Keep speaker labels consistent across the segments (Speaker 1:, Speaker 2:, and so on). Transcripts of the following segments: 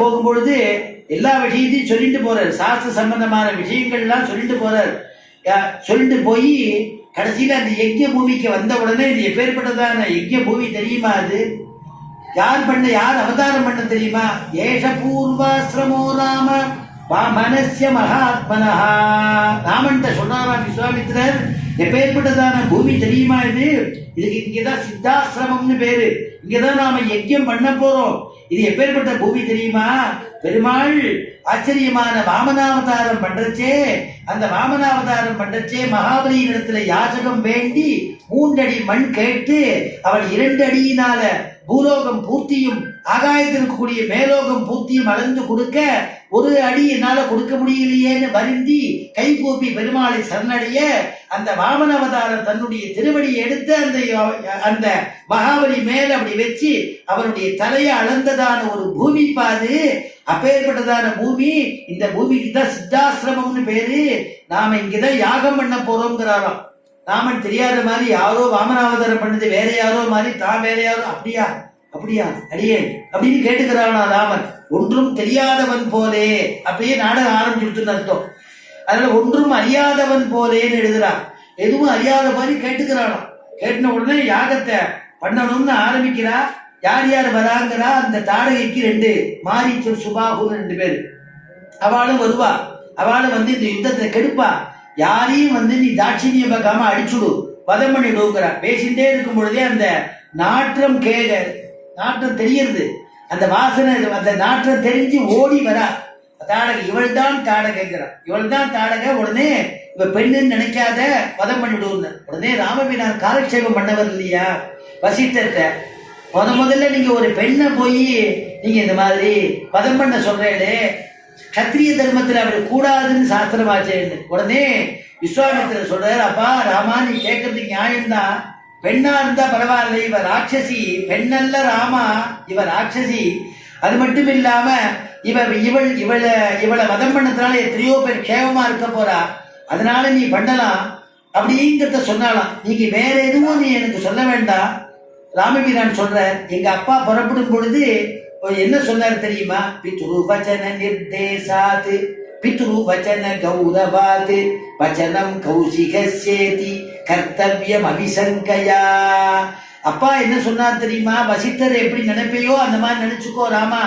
Speaker 1: போகும்பொழுது எல்லா விஷயத்தையும் சொல்லிட்டு போறார். சாஸ்திர சம்பந்தமான விஷயங்கள்லாம் சொல்லிட்டு போறார். சொல்லிட்டு போய் கடைசியில் அந்த யஜ்ய பூமிக்கு வந்த உடனே இது எப்பேற்பட்டதான யஜ்ய பூமி தெரியுமா? அது யார் அவதாரம் பண்ண தெரியுமா? ஏஷ பூர்வாசிரமோ ராம மனசிய மகாத்மனா. ராமன்ட்ட சொன்னாராம் விஸ்வாமித்திரர், எப்பேற்பட்டதான பூமி தெரியுமா இது? இதுக்கு இங்கதான் சித்தாசிரமம்னு பேரு. இங்கதான் நாம யஜ்யம் பண்ண போறோம். இது எப்பேற்பட்ட பூமி தெரியுமா? பெருமாள் ஆச்சரியமான வாமனாவதாரம் பண்றச்சே, அந்த வாமனாவதாரம் பண்றச்சே மகாபலியின் இடத்துல யாசகம் வேண்டி 3 அடி மண் கேட்டு அவள் 2 அடியினால பூலோகம் பூர்த்தியும் ஆகாயத்தில் இருக்கக்கூடிய மேலோகம் பூர்த்தியும் அளந்து கொடுக்க 1 அடி என்னால கொடுக்க முடியலையேன்னு வருந்தி கைகூப்பி பெருமாளை சரணடைய அந்த வாமன அவதாரம் தன்னுடைய திருவடியை எடுத்து அந்த மகாபலி மேல அப்படி வச்சு அவருடைய தலையை அளந்ததான ஒரு பூமி பாது. அப்பேற்பட்டதான பூமி. இந்த பூமிக்கு தான் சித்தாசிரமம்னு பேரு. நாம இங்கதான் யாகம் பண்ண போறோம்ங்கிறாராம். ராமன் தெரியாத மாதிரி யாரோ வாமனாவதாரம் பண்ணது வேற யாரோ மாதிரி தான் வேற யாரோ. அப்படியா அடியே அப்படின்னு கேட்டுக்கிறானா ராமன். ஒன்றும் தெரியாதவன் போலே அப்படியே நாடகம் ஆரம்பிச்சுட்டு அர்த்தம். அதனால ஒன்றும் அறியாதவன் போலேன்னு எழுதுறான். எதுவும் அறியாத மாதிரி கேட்டுக்கிறானா. கேட்டின உடனே யாகத்தை பண்ணணும்னு ஆரம்பிக்கிறா. யார் வராங்கிறா? அந்த தாடகைக்கு 2 மாரீச்சர் சுபாகுன்னு 2 பேர். அவளும் வருவா. அவளும் இந்த யுத்தத்தை கெடுப்பா. யாரையும் நீ தாட்சிணியம் பார்க்காம அடிச்சுடு, வதம் பண்ணிடுங்கிற. பேசிட்டே இருக்கும் பொழுதே அந்த நாற்றம் நாற்றம் தெரியறது. அந்த வாசனை அந்த நாற்றம் தெரிஞ்சு ஓடி வரா தாடகை. இவள் தான் தாடகைங்கிறான். இவள் தான் தாடகை. உடனே இவ பெண்ணுன்னு நினைக்காத, வதம் பண்ணிடுன்னு. உடனே ராமபிரான் காலக்ஷேபம் பண்ணவர் இல்லையா வசிஷ்டத்தை. முதல்ல நீங்க ஒரு பெண்ணை போய் நீங்க இந்த மாதிரி வதம் பண்ண சொல்றேன்னு கத்திரிய தர்மத்தில் அப்படி கூடாதுன்னு சாஸ்திரமாச்சேன்னு. உடனே விஸ்வாமித்திரர் சொல்றாரு, அப்பா ராமா நீ கேட்கறது நியாயம்தான். பெண்ணா இருந்தா பரவாயில்ல, இவ ராட்சசி. பெண்ணல்ல ராமா, இவ ராட்சசி. அது மட்டும் இல்லாம இவளை வதம் பண்ணதுனால எத்தனையோ பேர் கேவமா இருக்க போறா. அதனால நீ பண்ணலாம் அப்படிங்கிறத சொன்னாலாம். நீங்க வேற எதுவும் நீ எனக்கு சொல்ல வேண்டாம். ராமபிரான் சொல்ற, எங்க அப்பா புறப்படும் பொழுது என்ன சொன்னார் தெரியுமா? பித்ரு வச்சன நிர்தேசாத் பித்ரு வச்சன கௌரவாத் வச்சனம் கௌசிகஸ்யேதி கர்த்தவ்யம் அபிசங்கயா. அப்பா என்ன சொன்னார் தெரியுமா? வசிஷ்டர் எப்படி நினைப்பையோ அந்த மாதிரி நினைச்சுக்கோ ராமா.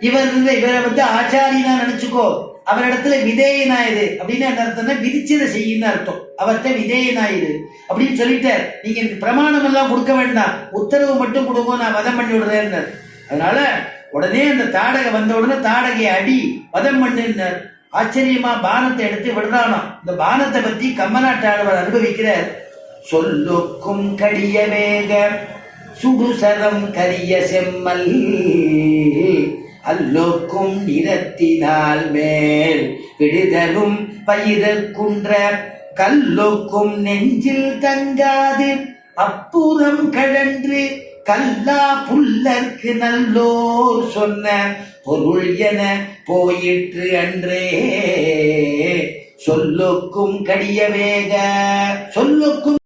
Speaker 1: இவரை ஆச்சாரியனா நினைச்சுக்கோ. அவரிடத்துல விதேயனாயிரு அப்படின்னு என்ன அர்த்தம்னா விதிச்சதை செய்யுன்னு அர்த்தம். அவர்கிட்ட விதேயனாயிரு அப்படின்னு சொல்லிட்டார். நீங்க எனக்கு பிரமாணம் எல்லாம் கொடுக்க வேண்டாம், உத்தரவு மட்டும் கொடுங்க, நான் வதம் பண்ணி விடுறேன்னு. அதனால உடனே அந்த தாடகை வந்த உடனே தாடகையை அடி வதம் பண்ணுன்னார். ஆச்சரியமா பானத்தை எடுத்து விடுறானோ. இந்த பானத்தை பத்தி கம்மநாட்டாளவர் அனுபவிக்கிறார். சொல்லுக்கும் கடிய வேக சுடுசரம் கரிய செம்மல் அல்லோக்கும் நிறத்தினால் மேல் விடுதலும் பயிரக்குன்ற கல்லோக்கும் நெஞ்சில் தங்காது அப்புறம் கழன்று கல்லா புல்லற்கு நல்லோர் சொன்ன பொருள் என போயிற்று அன்றே. சொல்லுக்கும் கடிய வேக சொல்லுக்கும்